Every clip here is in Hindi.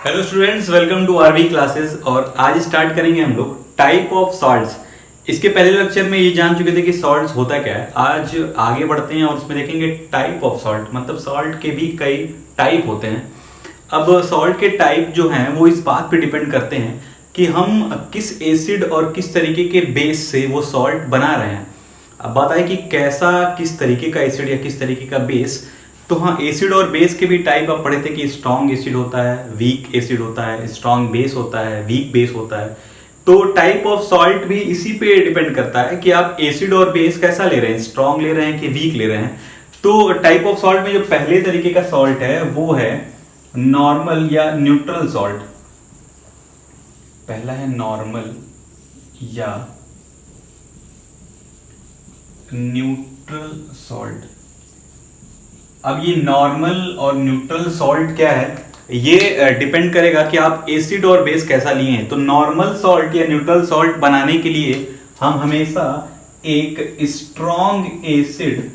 Hello students, welcome to RV classes. और आज स्टार्ट करेंगे हम लोग टाइप ऑफ सॉल्ट्स। इसके पहले लेक्चर में ये जान चुके थे कि सॉल्ट्स होता क्या है। आज आगे बढ़ते हैं और उसमें देखेंगे टाइप ऑफ सॉल्ट, मतलब सॉल्ट के भी कई टाइप होते हैं। अब सॉल्ट के टाइप जो हैं वो इस बात पे डिपेंड करते हैं कि हम किस एसिड और किस तरीके के बेस से वो सॉल्ट बना रहे हैं। अब बात है कि कैसा, किस तरीके का एसिड या किस तरीके का बेस। तो हाँ, एसिड और बेस के भी टाइप आप पढ़े थे कि स्ट्रॉन्ग एसिड होता है, वीक एसिड होता है, स्ट्रॉन्ग बेस होता है, वीक बेस होता है। तो टाइप ऑफ सॉल्ट भी इसी पे डिपेंड करता है कि आप एसिड और बेस कैसा ले रहे हैं, स्ट्रॉन्ग ले रहे हैं कि वीक ले रहे हैं। तो टाइप ऑफ सॉल्ट में जो पहले तरीके का सॉल्ट है वो है नॉर्मल या न्यूट्रल सॉल्ट। पहला है नॉर्मल या न्यूट्रल सॉल्ट। अब ये नॉर्मल और न्यूट्रल सॉल्ट क्या है, ये डिपेंड करेगा कि आप एसिड और बेस कैसा लिए हैं। तो नॉर्मल सॉल्ट या न्यूट्रल सॉल्ट बनाने के लिए हम हमेशा एक स्ट्रॉन्ग एसिड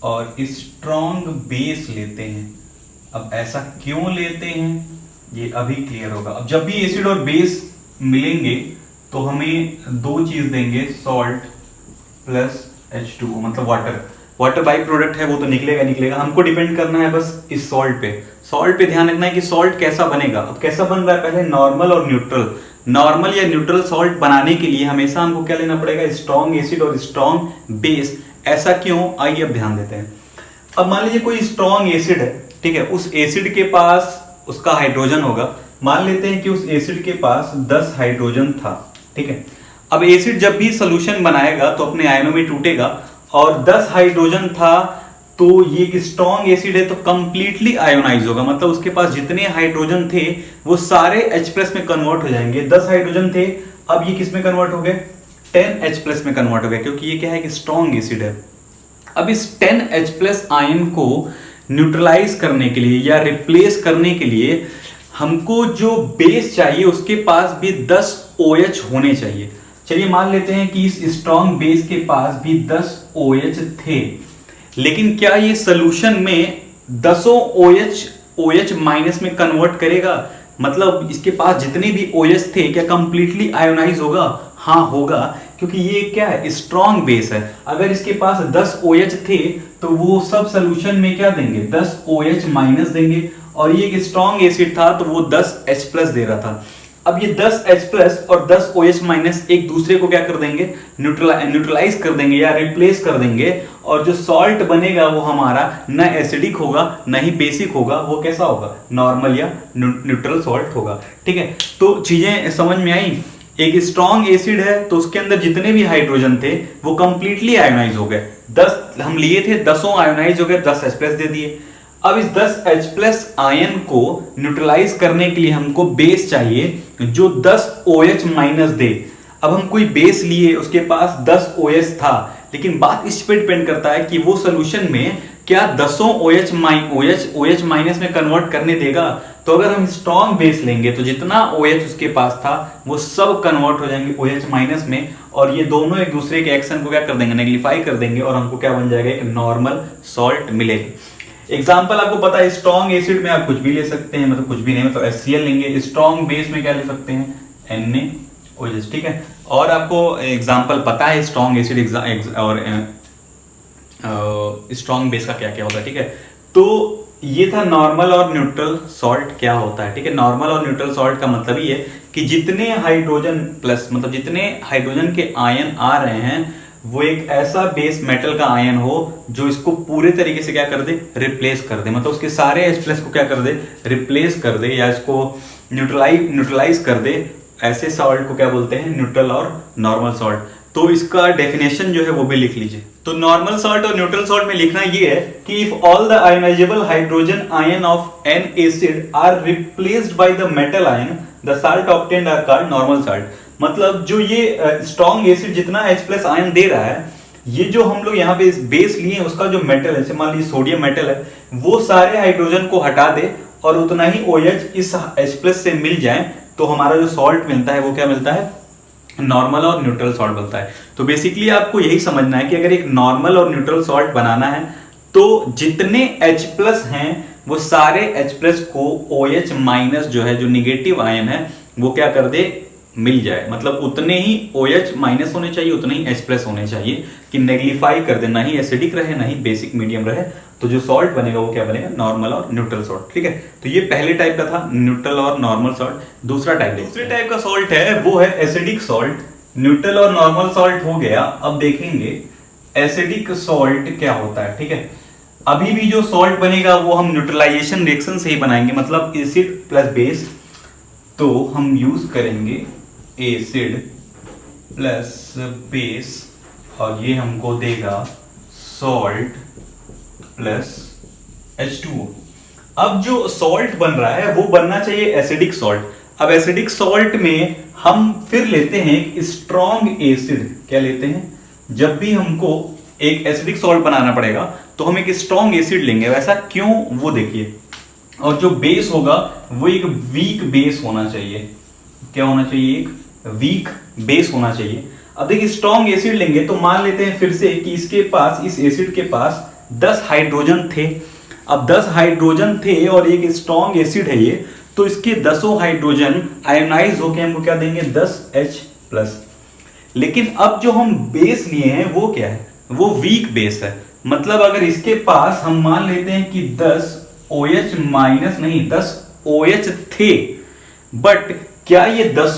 और स्ट्रॉन्ग बेस लेते हैं। अब ऐसा क्यों लेते हैं ये अभी क्लियर होगा। अब जब भी एसिड और बेस मिलेंगे तो हमें दो चीज देंगे, सॉल्ट प्लस H2O, मतलब वाटर बाई प्रोडक्ट है, वो तो निकलेगा। हमको डिपेंड करना है बस इस सॉल्ट पे ध्यान रखना है कि सॉल्ट कैसा बनेगा। अब कैसा बन रहा है, पहले नॉर्मल और न्यूट्रल। नॉर्मल या न्यूट्रल सॉल्ट बनाने के लिए हमेशा हमको क्या लेना पड़ेगा, स्ट्रॉन्ग एसिड और स्ट्रॉन्ग बेस। ऐसा क्यों, आइए अब ध्यान देते हैं। अब मान लीजिए कोई स्ट्रॉन्ग एसिड है, ठीक है, उस एसिड के पास उसका हाइड्रोजन होगा। मान लेते हैं कि उस एसिड के पास 10 हाइड्रोजन था, ठीक है। अब एसिड जब भी सोल्यूशन बनाएगा तो अपने आयनों में टूटेगा और 10 हाइड्रोजन था, तो ये स्ट्रॉन्ग एसिड है तो कंप्लीटली आयोनाइज होगा। मतलब उसके पास जितने हाइड्रोजन थे वो सारे H+ में कन्वर्ट हो जाएंगे। 10 हाइड्रोजन थे, अब ये किस में कन्वर्ट हो गए, 10H+ में कन्वर्ट हो गए, क्योंकि ये क्या है कि स्ट्रॉन्ग एसिड है। अब इस 10H+ आयन को न्यूट्रलाइज करने के लिए या रिप्लेस करने के लिए हमको जो बेस चाहिए उसके पास भी 10 OH होने चाहिए। चलिए मान लेते हैं कि इस स्ट्रॉन्ग बेस के पास भी 10 OH थे, लेकिन क्या ये सोल्यूशन में 10 OH माइनस में कन्वर्ट करेगा? मतलब इसके पास जितने भी OH थे क्या कंप्लीटली आयोनाइज होगा? हाँ होगा, क्योंकि ये क्या है, स्ट्रॉन्ग बेस है। अगर इसके पास 10 OH थे तो वो सब सोल्यूशन में क्या देंगे, 10 OH माइनस देंगे। और ये एक स्ट्रॉन्ग एसिड था तो वो 10 H+ दे रहा था। अब ये 10 H+ और 10 OH माइनस एक दूसरे को क्या कर देंगे, न्यूट्रलाइज कर देंगे या रिप्लेस कर देंगे। और जो सॉल्ट बनेगा वो हमारा न एसिडिक होगा न ही बेसिक होगा, वो कैसा होगा, नॉर्मल या न्यूट्रल सॉल्ट होगा। ठीक है, तो चीजें समझ में आई। एक स्ट्रॉन्ग एसिड है तो उसके अंदर जितने भी हाइड्रोजन थे वो कंप्लीटली आयोनाइज हो गए। 10 हम लिए थे, 10 आयोनाइज हो गए, 10 H+ दे दिए। अब इस 10 H+ आयन को न्यूट्रलाइज करने के लिए हमको बेस चाहिए जो 10 OH माइनस दे। अब हम कोई बेस लिए, उसके पास 10 OH था, लेकिन बात इस पे डिपेंड करता है कि वो सोल्यूशन में क्या 10 OH माइनस में कन्वर्ट करने देगा। तो अगर हम स्ट्रॉन्ग बेस लेंगे तो जितना OH उसके पास था वो सब कन्वर्ट हो जाएंगे OH माइनस में, और ये दोनों एक दूसरे के एक्शन को क्या कर देंगे, नेगलिफाई कर देंगे, और हमको क्या बन जाएगा, एक नॉर्मल सॉल्ट मिलेगा। एग्जाम्पल आपको पता है, स्ट्रॉन्ग एसिड में आप कुछ भी ले सकते हैं, मतलब कुछ भी नहीं, मतलब HCl लेंगे। स्ट्रॉन्ग बेस में क्या ले सकते हैं, NaOH, ठीक है। और आपको एग्जाम्पल पता है स्ट्रॉन्ग एसिड और स्ट्रॉन्ग बेस का क्या क्या होता है, ठीक है। तो ये था नॉर्मल और न्यूट्रल सॉल्ट क्या होता है, ठीक है। नॉर्मल और न्यूट्रल सॉल्ट का मतलब ये है कि जितने हाइड्रोजन प्लस, मतलब जितने हाइड्रोजन के आयन आ रहे हैं वो एक ऐसा बेस मेटल का आयन हो जो इसको पूरे तरीके से क्या कर दे, रिप्लेस कर दे। मतलब उसके सारे H+ को क्या कर दे, रिप्लेस कर दे, या इसको न्यूट्रलाइज कर दे। ऐसे सॉल्ट को क्या बोलते हैं, न्यूट्रल और नॉर्मल सॉल्ट। तो इसका डेफिनेशन जो है वो भी लिख लीजिए। तो नॉर्मल सॉल्ट और न्यूट्रल सॉल्ट में लिखना ये है कि if all the ionisable hydrogen ion of an acid are replaced by the metal ion, the salt obtained are called normal salt. मतलब जो ये स्ट्रॉन्ग एसिड जितना H+ आयन दे रहा है, ये जो हम लोग यहाँ पे बेस लिए उसका जो मेटल है, मान लीजिए सोडियम मेटल है, वो सारे हाइड्रोजन को हटा दे और उतना ही OH इस H+ से मिल जाए, तो हमारा जो सॉल्ट मिलता है वो क्या मिलता है, नॉर्मल और न्यूट्रल सॉल्ट बनता है। तो बेसिकली आपको यही समझना है कि अगर एक नॉर्मल और न्यूट्रल सॉल्ट बनाना है तो जितने H प्लस हैं वो सारे H प्लस को OH माइनस जो है, जो निगेटिव आयन है, वो क्या कर दे, मिल जाए। मतलब उतने ही OH माइनस होने चाहिए, उतने ही H प्लस होने चाहिए, कि नेगलिफाई कर दे, ना ही एसिडिक रहे ना ही बेसिक मीडियम रहे। तो जो सॉल्ट बनेगा वो क्या बनेगा, नॉर्मल और न्यूट्रल सॉल्ट। ठीक है, तो ये पहले टाइप का था, न्यूट्रल और नॉर्मल सॉल्ट। दूसरे टाइप का सॉल्ट है वो है एसिडिक सॉल्ट। न्यूट्रल और नॉर्मल सॉल्ट हो गया। अब देखेंगे एसिडिक सॉल्ट क्या होता है। ठीक है, अभी भी जो सॉल्ट बनेगा वो हम न्यूट्रलाइजेशन रिएक्शन से ही बनाएंगे, मतलब एसिड प्लस बेस। तो हम यूज करेंगे एसिड प्लस बेस और ये हमको देगा सॉल्ट प्लस H2O। अब जो सॉल्ट बन रहा है वो बनना चाहिए एसिडिक सॉल्ट। अब एसिडिक सॉल्ट में हम फिर लेते हैं एक स्ट्रॉन्ग एसिड। क्या लेते हैं, जब भी हमको एक एसिडिक सॉल्ट बनाना पड़ेगा तो हम एक स्ट्रॉन्ग एसिड लेंगे। वैसा क्यों, वो देखिए। और जो बेस होगा वो एक वीक बेस होना चाहिए। क्या होना चाहिए, एक वीक बेस होना चाहिए। अब देखिए स्ट्रॉन्ग एसिड लेंगे तो मान लेते हैं फिर से कि इसके पास, इस एसिड के पास 10 हाइड्रोजन थे। अब 10 हाइड्रोजन थे और एक स्ट्रॉन्ग एसिड है ये, तो इसके 10 हाइड्रोजन आयोनाइज होकर हमको क्या देंगे, 10H प्लस। लेकिन अब जो हम बेस लिए हैं वो क्या है, वो वीक बेस है। मतलब अगर इसके पास हम मान लेते हैं कि 10 OH माइनस नहीं 10 OH थे, बट क्या ये 10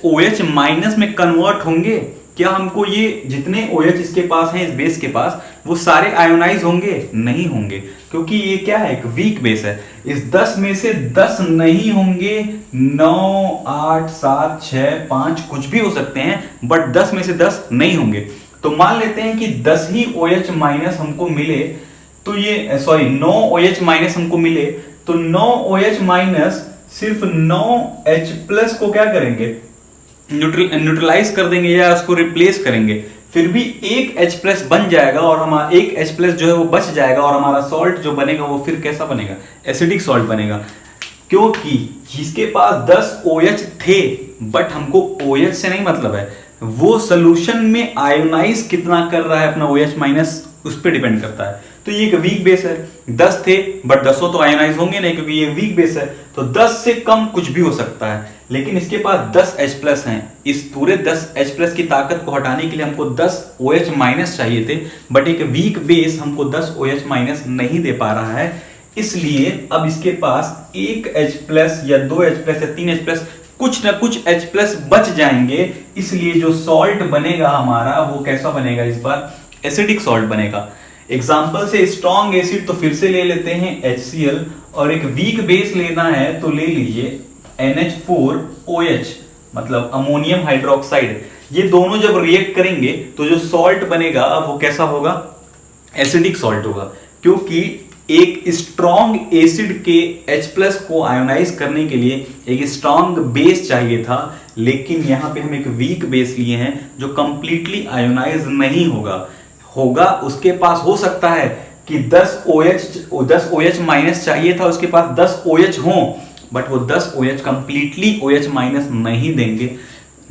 OH माइनस में कन्वर्ट होंगे? क्या हमको ये जितने OH इसके पास हैं, इस बेस के पास, वो सारे आयोनाइज होंगे? नहीं होंगे, क्योंकि ये क्या है, एक वीक बेस है। इस 10 में से 10 नहीं होंगे, 9, 8, 7, 6, 5 कुछ भी हो सकते हैं, बट 10 में से 10 नहीं होंगे। तो मान लेते हैं कि 10 ही OH माइनस हमको मिले, तो ये 9 OH माइनस हमको मिले, तो 9 OH माइनस सिर्फ 9H प्लस को क्या करेंगे, न्यूट्रलाइज कर देंगे या उसको रिप्लेस करेंगे। फिर भी एक H प्लस बन जाएगा और हमारा एक H प्लस जो है वो बच जाएगा, और हमारा सॉल्ट जो बनेगा वो फिर कैसा बनेगा, एसिडिक सॉल्ट बनेगा। क्योंकि जिसके पास 10 OH थे, बट हमको OH से नहीं मतलब है, वो सोल्यूशन में आयोनाइज कितना कर रहा है अपना OH माइनस, उस पर डिपेंड करता है। तो ये एक वीक बेस है। 10 थे बट 10 तो आयोनाइज होंगे नहीं, क्योंकि ये वीक बेस है। तो 10 से कम कुछ भी हो सकता है, लेकिन इसके पास 10 H प्लस हैं। इस पूरे 10 H प्लस की ताकत को हटाने के लिए हमको 10 OH माइनस चाहिए थे, बट एक वीक बेस हमको 10 OH माइनस नहीं दे पा रहा है। इसलिए अब इसके पास एक H प्लस या 2 H प्लस या 3 H प्लस, कुछ ना कुछ H प्लस बच जाएंगे। इसलिए जो सॉल्ट बनेगा हमारा वो कैसा बनेगा, इस बार एसिडिक सॉल्ट बनेगा। एग्जाम्पल से स्ट्रॉन्ग एसिड तो फिर से ले लेते हैं HCl, और एक वीक बेस लेना है तो ले लीजिए NH4OH, मतलब अमोनियम हाइड्रोक्साइड। ये दोनों जब रिएक्ट करेंगे तो जो सॉल्ट बनेगा वो कैसा होगा, एसिडिक सॉल्ट होगा। क्योंकि एक स्ट्रॉन्ग एसिड के H प्लस को आयोनाइज करने के लिए एक स्ट्रॉन्ग बेस चाहिए था, लेकिन यहां पे हम एक वीक बेस लिए हैं जो कंप्लीटली आयोनाइज नहीं होगा। उसके पास हो सकता है कि 10 OH माइनस चाहिए था, उसके पास 10 OH हो, बट वो 10 OH कंप्लीटली OH माइनस नहीं देंगे।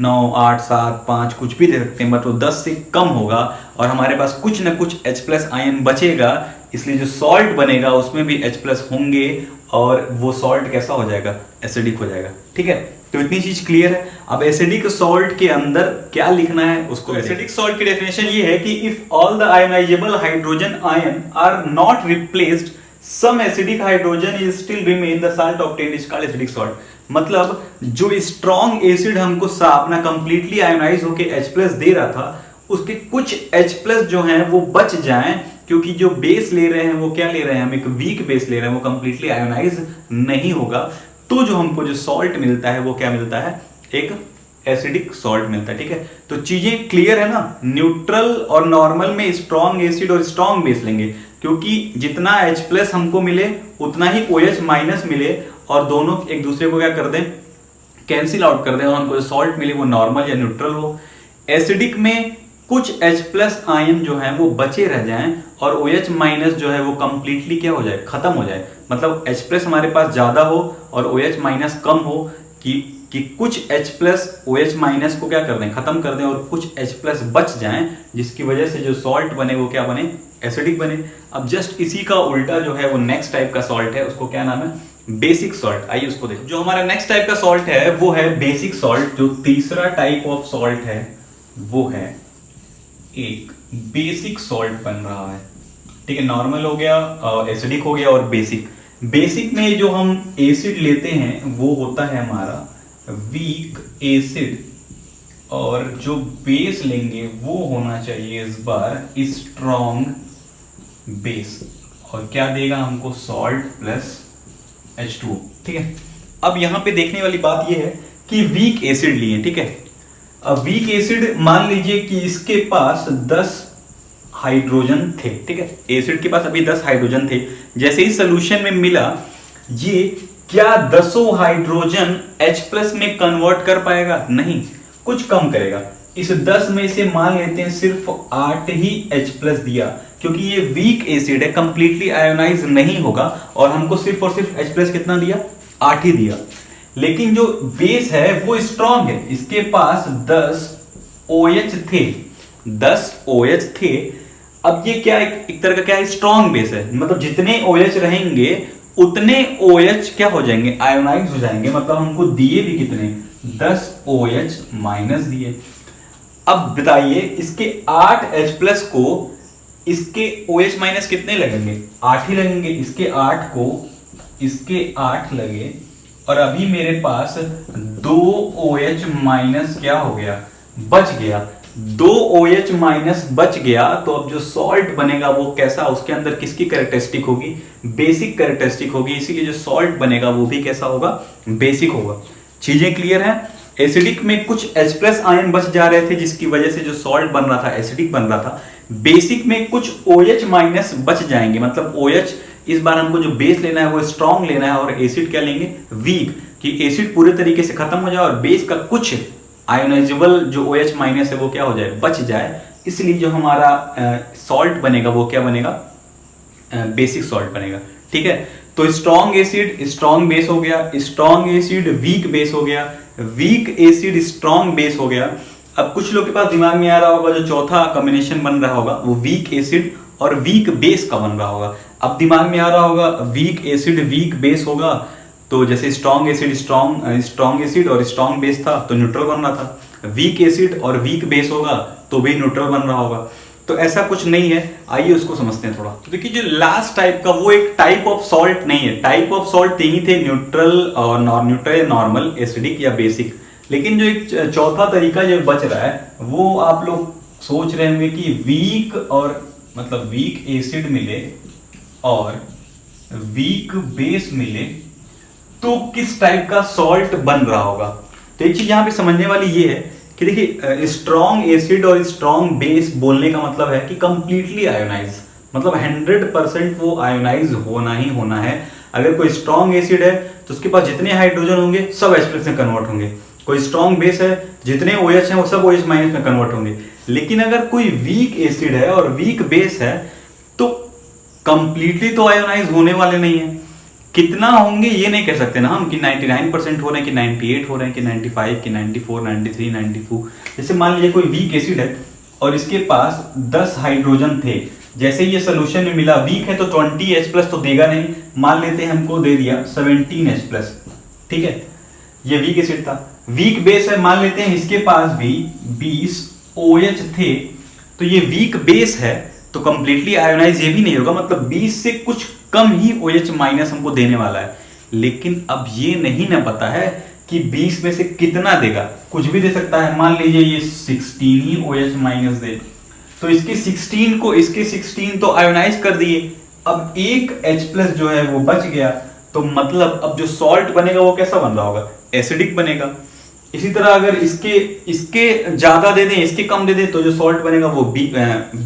9, 8, 7, 5 कुछ भी दे सकते हैं, बट वो 10 से कम होगा, और हमारे पास कुछ ना कुछ H प्लस आयन बचेगा। इसलिए जो सॉल्ट बनेगा उसमें भी H प्लस होंगे, और वो सॉल्ट कैसा हो जाएगा, एसिडिक हो जाएगा। ठीक है, तो इतनी चीज क्लियर है। अब एसिडिक सॉल्ट के अंदर क्या लिखना है उसको। एसिडिक सॉल्ट की डेफिनेशन ये है कि if all the ionisable hydrogen ion are not replaced, some acidic hydrogen is still remain, the salt obtained is called acidic salt. मतलब जो स्ट्रॉन्ग एसिड हमको अपना कंप्लीटली आयोनाइज होके H प्लस दे रहा था, उसके कुछ H प्लस जो हैं वो बच जाएं, क्योंकि जो बेस ले रहे हैं वो क्या ले रहे हैं, हम एक वीक बेस ले रहे हैं, वो कंप्लीटली आयोनाइज नहीं होगा। तो जो हमको जो सॉल्ट मिलता है वो क्या मिलता है, एक एसिडिक सॉल्ट मिलता है। ठीक है, तो चीजें क्लियर है ना। न्यूट्रल और नॉर्मल में स्ट्रॉन्ग एसिड और स्ट्रॉन्ग बेस लेंगे, क्योंकि जितना H प्लस हमको मिले उतना ही OH माइनस मिले, और दोनों एक दूसरे को क्या कर दें, कैंसिल आउट कर दें, और हमको जो सॉल्ट मिले वो नॉर्मल या न्यूट्रल हो। एसिडिक में कुछ H प्लस आयन जो है वो बचे रह जाएं, और OH माइनस जो है वो कंप्लीटली क्या हो जाए, खत्म हो जाए। मतलब H प्लस हमारे पास ज्यादा हो और OH माइनस कम हो, कि कि कुछ H प्लस OH माइनस को क्या कर दें, खत्म कर दें, और कुछ H प्लस बच जाएं, जिसकी वजह से जो सॉल्ट बने वो क्या बने, एसिडिक बने। अब जस्ट इसी का उल्टा जो है वो नेक्स्ट टाइप का सॉल्ट है, उसको क्या नाम है, बेसिक सॉल्ट। आइए उसको देखो। जो हमारा नेक्स्ट टाइप का सॉल्ट है वो है बेसिक सॉल्ट। जो तीसरा टाइप ऑफ सॉल्ट है वो है एक बेसिक सॉल्ट बन रहा है। ठीक है, नॉर्मल हो गया, एसिडिक हो गया और बेसिक। बेसिक में जो हम एसिड लेते हैं वो होता है हमारा वीक एसिड, और जो बेस लेंगे वो होना चाहिए इस बार स्ट्रॉन्ग बेस। और क्या देगा हमको, सॉल्ट प्लस H2O। ठीक है, अब यहां पे देखने वाली बात ये है कि वीक एसिड लिए। ठीक है, अब वीक एसिड मान लीजिए कि इसके पास 10 हाइड्रोजन थे। ठीक है, एसिड के पास अभी 10 हाइड्रोजन थे। जैसे ही सोल्यूशन में मिला, ये क्या 10 हाइड्रोजन H प्लस में कन्वर्ट कर पाएगा? नहीं, कुछ कम करेगा। इस 10 में से मान लेते हैं सिर्फ 8 ही H प्लस दिया, क्योंकि ये वीक एसिड है, कंप्लीटली आयोनाइज नहीं होगा, और हमको सिर्फ और सिर्फ H प्लस कितना दिया, 8 ही दिया। लेकिन जो बेस है वो स्ट्रॉन्ग है, इसके पास 10 OH थे, 10 OH थे। अब ये क्या एक तरह का क्या है, स्ट्रॉन्ग बेस है, मतलब जितने OH रहेंगे उतने OH क्या हो जाएंगे, आयोनाइज हो जाएंगे। मतलब हमको दिए भी कितने, 10 OH माइनस दिए। अब बताइए इसके 8 H प्लस को इसके OH माइनस कितने लगेंगे, 8 ही लगेंगे। इसके 8 को इसके 8 लगे, और अभी मेरे पास 2 OH माइनस क्या हो गया, बच गया। 2 OH माइनस बच गया, तो अब जो सॉल्ट बनेगा वो कैसा, उसके अंदर किसकी कैरेक्टरिस्टिक होगी, बेसिक कैरेक्टरिस्टिक होगी। इसीलिए जो सॉल्ट बनेगा वो भी कैसा होगा, बेसिक होगा। चीजें क्लियर है? एसिडिक में कुछ H प्लस आयन बच जा रहे थे, जिसकी वजह से जो सॉल्ट बन रहा था एसिडिक बन रहा था। बेसिक में कुछ OH माइनस बच जाएंगे, मतलब OH इस बार हमको जो बेस लेना है वो स्ट्रॉन्ग लेना है, और एसिड क्या लेंगे, वीक, कि एसिड पूरे तरीके से खत्म हो जाए और बेस का कुछ आयोनाइजेबल जो OH माइनस है वो क्या हो जाए, बच जाए। इसलिए जो हमारा सॉल्ट बनेगा वो क्या बनेगा, बेसिक सॉल्ट बनेगा। ठीक है, तो स्ट्रॉन्ग एसिड स्ट्रॉन्ग बेस हो गया, स्ट्रॉन्ग एसिड वीक बेस हो गया, वीक एसिड स्ट्रॉन्ग बेस हो गया। अब कुछ लोग के पास दिमाग में आ रहा होगा जो चौथा कॉम्बिनेशन बन रहा होगा वो वीक एसिड और वीक बेस का बन रहा होगा। अब दिमाग में आ रहा होगा वीक एसिड वीक बेस होगा, तो जैसे स्ट्रॉन्ग एसिड स्ट्रॉन्ग एसिड और स्ट्रॉन्ग बेस था तो न्यूट्रल बन रहा था, वीक एसिड और वीक बेस होगा तो भी न्यूट्रल बन रहा होगा। तो ऐसा कुछ नहीं है, आइए उसको समझते हैं थोड़ा। तो देखिए जो लास्ट टाइप का वो एक टाइप ऑफ सॉल्ट नहीं है। टाइप ऑफ सॉल्ट तीन ही थे, न्यूट्रल और न्यूट्रल, नॉर्मल, एसिडिक या बेसिक। लेकिन जो एक चौथा तरीका जो बच रहा है वो आप लोग सोच रहे होंगे कि वीक और मतलब वीक एसिड मिले और वीक बेस मिले तो किस टाइप का सॉल्ट बन रहा होगा। तो एक चीज यहां पे समझने वाली ये है कि देखिए स्ट्रॉन्ग एसिड और स्ट्रॉन्ग बेस बोलने का मतलब है कि कंप्लीटली आयोनाइज, मतलब 100% वो आयोनाइज होना ही होना है। अगर कोई स्ट्रॉन्ग एसिड है तो उसके पास जितने हाइड्रोजन होंगे सब H प्लस में कन्वर्ट होंगे। कोई स्ट्रॉन्ग बेस है, जितने OH हैं वो सब OH माइनस में कन्वर्ट होंगे। लेकिन अगर कोई वीक एसिड है और वीक बेस है तो कंप्लीटली तो आयोनाइज होने वाले नहीं है। कितना होंगे ये नहीं कह सकते ना हम कि 99% हो रहे हैं कि 98 हो रहे हैं कि 95 कि 94 93 92। जैसे मान लीजिए कोई वीक एसिड है और इसके पास 10 हाइड्रोजन थे, जैसे ये सोल्यूशन में मिला, वीक है तो 20 H प्लस तो देगा नहीं, मान लेते हैं हमको दे दिया 17 H प्लस। ठीक है, ये वीक एसिड था। वीक बेस है, मान लेते हैं इसके पास भी 20 OH थे, तो ये वीक बेस है तो कंप्लीटली आयोनाइज ये भी नहीं होगा, मतलब 20 से कुछ कम ही OH माइनस हमको देने वाला है। लेकिन अब ये नहीं ना पता है कि 20 में से कितना देगा, कुछ भी दे सकता है। मान लीजिए ये 16 ही OH माइनस दे, तो इसके 16 को इसके 16 तो आयोनाइज कर दिए, अब एक H प्लस जो है वो बच गया। तो मतलब अब जो सॉल्ट बनेगा वो कैसा बन रहा होगा, एसिडिक बनेगा। इसी तरह अगर इसके ज्यादा दे दें, इसके कम दे दें, तो जो सॉल्ट बनेगा वो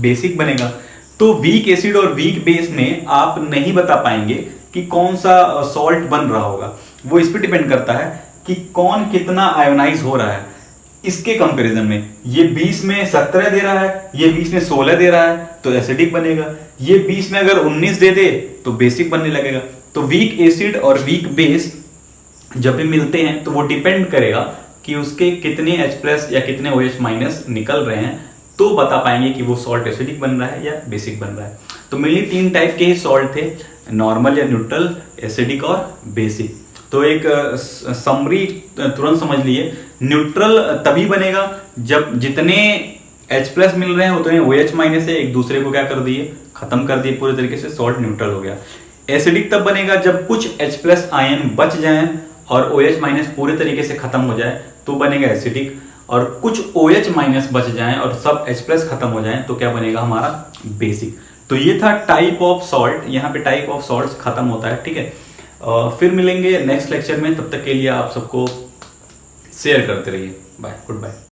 बेसिक बनेगा। तो वीक एसिड और वीक बेस में आप नहीं बता पाएंगे कि कौन सा सॉल्ट बन रहा होगा, वो इस पे डिपेंड करता है कि कौन कितना आयोनाइज हो रहा है। इसके कंपैरिजन में ये 20 में 17 दे रहा है, ये 20 में 16 दे रहा है तो एसिडिक बनेगा। ये 20 में अगर 19 दे दे तो बेसिक बनने लगेगा। तो वीक एसिड और वीक बेस जब भी मिलते हैं तो वो डिपेंड करेगा कि उसके कितने H+ या कितने OH- निकल रहे हैं, तो बता पाएंगे कि वो सॉल्ट एसिडिक बन रहा है या बेसिक बन रहा है। तो मेनली 3 टाइप के ही सॉल्ट थे, नॉर्मल या न्यूट्रल, एसिडिक और बेसिक। तो एक समरी तुरंत समझ लिए, न्यूट्रल तभी बनेगा जब जितने H+ मिल रहे हैं उतने OH- है, एक दूसरे को क्या कर दिए, खत्म कर दिए पूरे तरीके से, सॉल्ट न्यूट्रल हो गया। एसिडिक तब बनेगा जब कुछ H+ आयन बच जाएं और OH- पूरे तरीके से खत्म हो जाए तो बनेगा एसिडिक, और कुछ OH- बच जाएं और सब H+ खत्म हो जाएं तो क्या बनेगा हमारा बेसिक। तो ये था टाइप ऑफ सॉल्ट, यहाँ पे टाइप ऑफ सॉल्ट्स खत्म होता है, ठीक है। फिर मिलेंगे नेक्स्ट लेक्चर में, तब तक के लिए आप सबको शेयर करते रहिए। Bye, good bye.